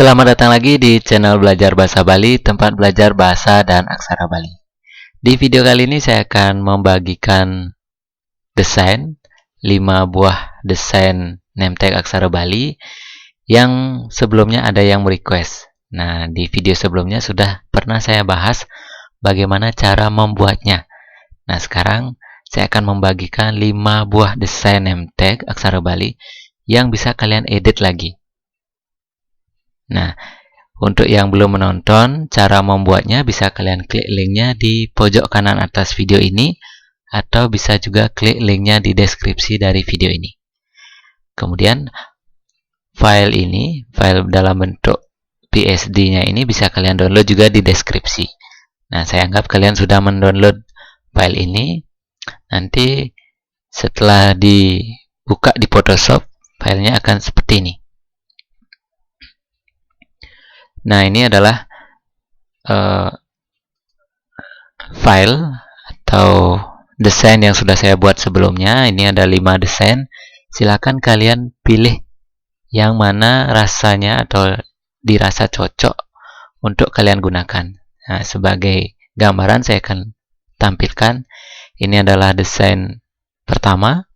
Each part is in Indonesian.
Selamat datang lagi di channel Belajar Bahasa Bali, tempat belajar bahasa dan aksara Bali. Di video kali ini saya akan membagikan desain 5 buah desain name tag aksara Bali yang sebelumnya ada yang request. Nah, di video sebelumnya sudah pernah saya bahas bagaimana cara membuatnya. Nah, sekarang saya akan membagikan 5 buah desain name tag aksara Bali yang bisa kalian edit lagi. Nah, untuk yang belum menonton, cara membuatnya bisa kalian klik linknya di pojok kanan atas video ini, atau bisa juga klik linknya di deskripsi dari video ini. Kemudian, file dalam bentuk PSD-nya ini bisa kalian download juga di deskripsi. Nah, saya anggap kalian sudah mendownload file ini. Nanti setelah dibuka di Photoshop, filenya akan seperti ini. Nah, ini adalah file atau desain yang sudah saya buat sebelumnya. Ini ada 5 desain. Silakan kalian pilih yang mana rasanya atau dirasa cocok untuk kalian gunakan. Nah, sebagai gambaran saya akan tampilkan. Ini adalah desain pertama.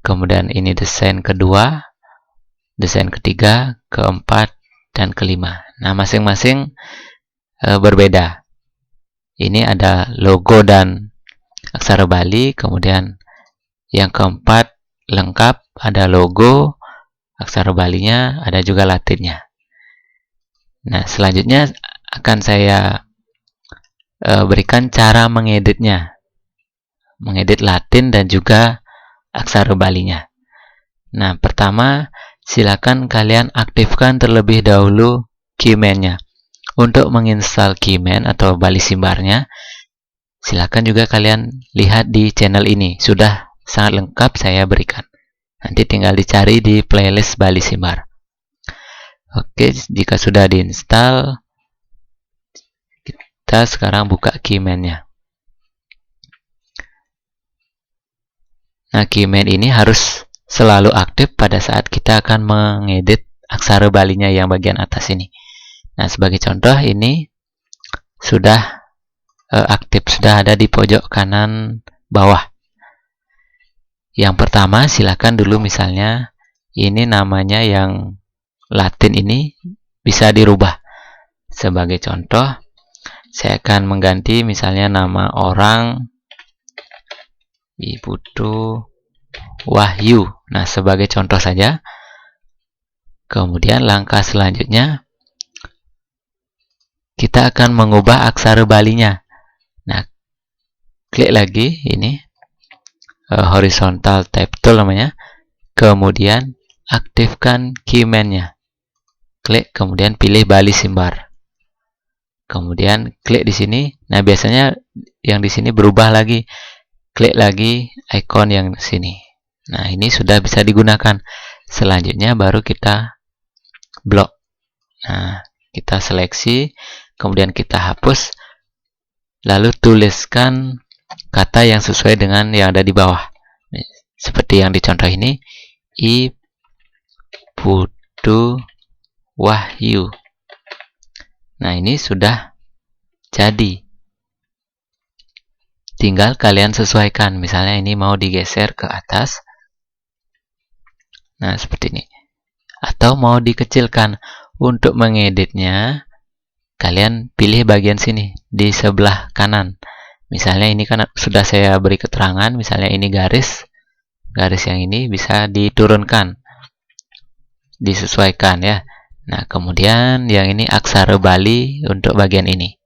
Kemudian ini desain kedua, desain ketiga, keempat, dan kelima. Nah, masing-masing berbeda. Ini ada logo dan aksara Bali, kemudian yang keempat lengkap, ada logo, aksara Balinya, ada juga Latinnya. Nah, selanjutnya akan saya berikan cara mengeditnya. Mengedit Latin dan juga aksara Balinya. Nah, pertama, silakan kalian aktifkan terlebih dahulu Keyman-nya. Untuk menginstal Keyman atau Bali Simbarnya, silakan juga kalian lihat di channel ini. Sudah sangat lengkap saya berikan. Nanti tinggal dicari di playlist Bali Simbar. Oke, jika sudah diinstal, kita sekarang buka Keyman-nya. Nah, Keyman ini harus selalu aktif pada saat kita akan mengedit aksara Balinya yang bagian atas ini. Nah, sebagai contoh ini sudah aktif, sudah ada di pojok kanan bawah. Yang pertama, silakan dulu misalnya ini namanya yang Latin ini bisa dirubah. Sebagai contoh, saya akan mengganti misalnya nama orang Iputu Wahyu. Nah, sebagai contoh saja. Kemudian langkah selanjutnya kita akan mengubah aksara Balinya. Nah, klik lagi ini horizontal tab tool namanya. Kemudian aktifkan Keyman-nya. Klik, kemudian pilih Bali Simbar. Kemudian klik di sini. Nah, biasanya yang di sini berubah lagi. Klik lagi icon yang di sini. Nah, ini sudah bisa digunakan. Selanjutnya baru kita blok. Nah, kita seleksi, kemudian kita hapus, lalu tuliskan kata yang sesuai dengan yang ada di bawah. Seperti yang dicontoh ini, Iputu Wahyu. Nah, ini sudah jadi. Tinggal kalian sesuaikan. Misalnya ini mau digeser ke atas. Nah, seperti ini. Atau mau dikecilkan. Untuk mengeditnya, kalian pilih bagian sini, di sebelah kanan. Misalnya ini kan sudah saya beri keterangan, misalnya ini garis. Garis yang ini bisa diturunkan. Disesuaikan ya. Nah, kemudian yang ini aksara Bali untuk bagian ini.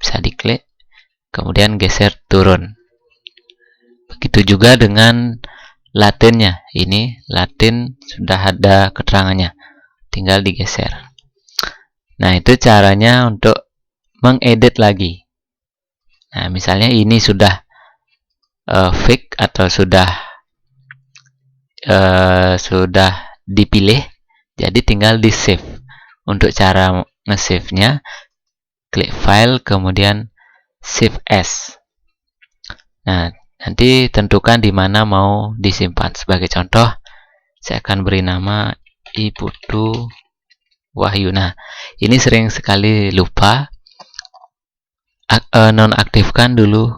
Bisa diklik. Kemudian geser turun. Begitu juga dengan Latinnya. Ini Latin sudah ada keterangannya. Tinggal digeser. Nah, itu caranya untuk mengedit lagi. Nah, misalnya ini sudah fix atau sudah dipilih. Jadi tinggal di save. Untuk cara nge-save-nya, klik file, kemudian save as. Nah, nanti tentukan di mana mau disimpan. Sebagai contoh, saya akan beri nama Iputu Wahyu. Nah, ini sering sekali lupa. Nonaktifkan dulu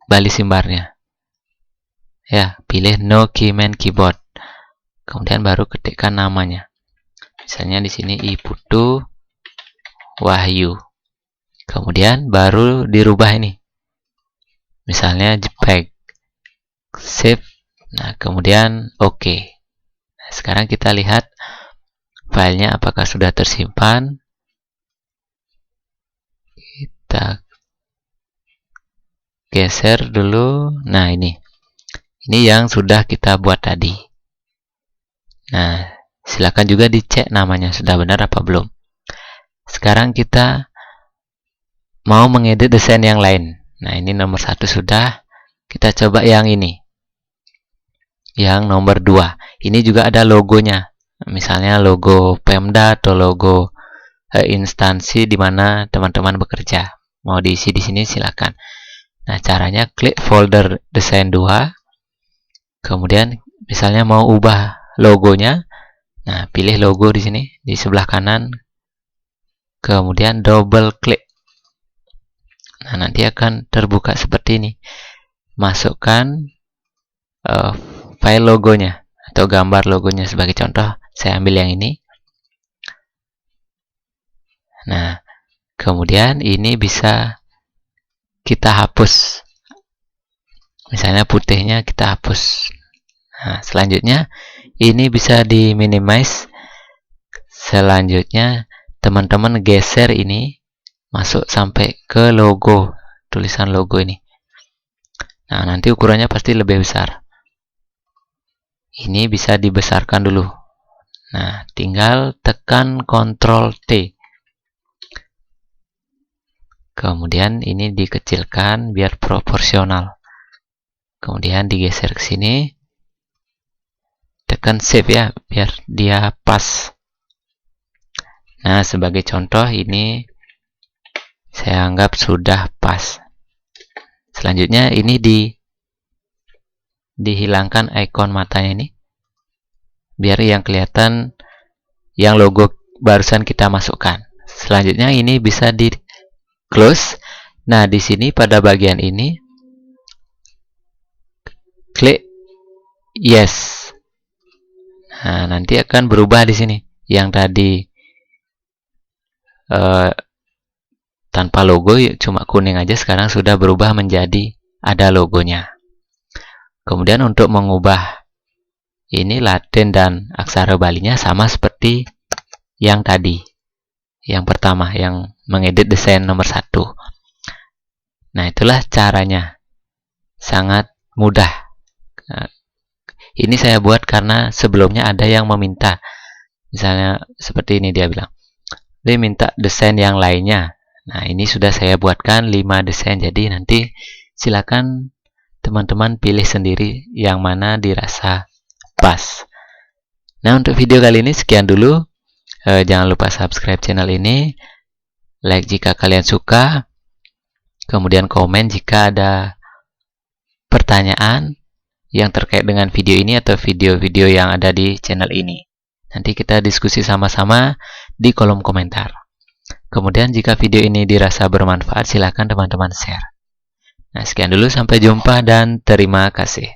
balis simbarnya. Ya, pilih no keyman keyboard. Kemudian baru ketikkan namanya. Misalnya di sini Iputu Wahyu. Kemudian baru dirubah ini. Misalnya JPEG. Save. Nah, kemudian OK. Nah, sekarang kita lihat filenya apakah sudah tersimpan. Kita geser dulu. Nah, ini yang sudah kita buat tadi. Nah, silakan juga dicek namanya sudah benar apa belum. Sekarang kita mau mengedit desain yang lain. Nah, ini nomor 1 sudah. Kita coba yang ini. Yang nomor 2. Ini juga ada logonya. Misalnya logo Pemda atau logo instansi di mana teman-teman bekerja. Mau diisi di sini silakan. Nah, caranya klik folder desain 2. Kemudian misalnya mau ubah logonya. Nah, pilih logo di sini di sebelah kanan. Kemudian double klik. Nah, nanti akan terbuka seperti ini. Masukkan file logonya atau gambar logonya. Sebagai contoh, saya ambil yang ini. Nah, kemudian ini bisa kita hapus. Misalnya putihnya kita hapus. Nah, selanjutnya ini bisa di minimize. Selanjutnya teman-teman geser ini masuk sampai ke logo, tulisan logo ini. Nah, nanti ukurannya pasti lebih besar. Ini bisa dibesarkan dulu. Nah, tinggal tekan Ctrl T. Kemudian ini dikecilkan biar proporsional. Kemudian digeser ke sini. Tekan save ya, biar dia pas. Nah, sebagai contoh ini saya anggap sudah pas. Selanjutnya ini dihilangkan icon matanya ini. Biar yang kelihatan yang logo barusan kita masukkan. Selanjutnya ini bisa di close. Nah, di sini pada bagian ini klik yes. Nah, nanti akan berubah di sini. Yang tadi tanpa logo cuma kuning aja, sekarang sudah berubah menjadi ada logonya. Kemudian untuk mengubah ini Latin dan aksara Balinya sama seperti yang tadi. Yang pertama, yang mengedit desain nomor 1. Nah, itulah caranya. Sangat mudah. Nah, ini saya buat karena sebelumnya ada yang meminta. Misalnya seperti ini dia bilang. Dia minta desain yang lainnya. Nah, ini sudah saya buatkan 5 desain. Jadi nanti silakan teman-teman pilih sendiri yang mana dirasa pas. Nah, untuk video kali ini sekian dulu. Jangan lupa subscribe channel ini, like jika kalian suka, kemudian komen jika ada pertanyaan yang terkait dengan video ini atau video-video yang ada di channel ini. Nanti kita diskusi sama-sama di kolom komentar. Kemudian jika video ini dirasa bermanfaat, silakan teman-teman share. Nah, sekian dulu, sampai jumpa dan terima kasih.